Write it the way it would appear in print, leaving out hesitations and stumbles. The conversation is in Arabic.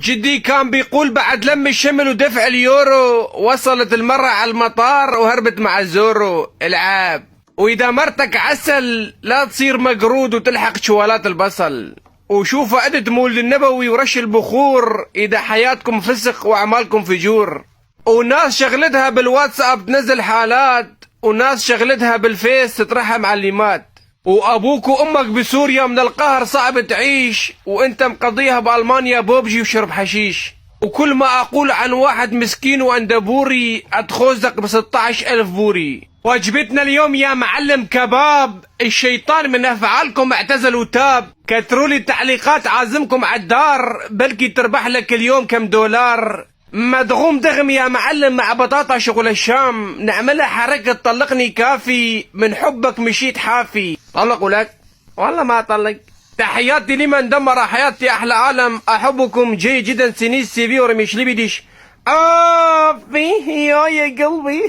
جدي كان بيقول بعد لم الشمل ودفع اليورو وصلت المرة على المطار وهربت مع الزورو العاب. واذا مرتك عسل لا تصير مقرود وتلحق شوالات البصل. وشوف عدد مولد النبوي ورش البخور اذا حياتكم فسق واعمالكم فجور. وناس شغلتها بالواتساب تنزل حالات، وناس شغلتها بالفيس تطرحها معلمات. وابوك وامك بسوريا من القهر صعب تعيش، وانت مقضيها بالمانيا بوبجي وشرب حشيش. وكل ما اقول عن واحد مسكين واندبوري اتخوزق ب16,000 بوري. وجبتنا اليوم يا معلم كباب، الشيطان من افعالكم اعتزل وتاب. كترولي التعليقات عازمكم عالدار، بلكي تربح لك اليوم كم دولار. مدغوم دغم يا معلم مع بطاطا شغل الشام، نعملها حركة طلقني كافي، من حبك مشيت حافي. طلقوا لك والله ما طلق. تحياتي لمن دمر حياتي احلى عالم، احبكم جيد جدا سينيس سي في ورميش لبديش. فيه يا قلبي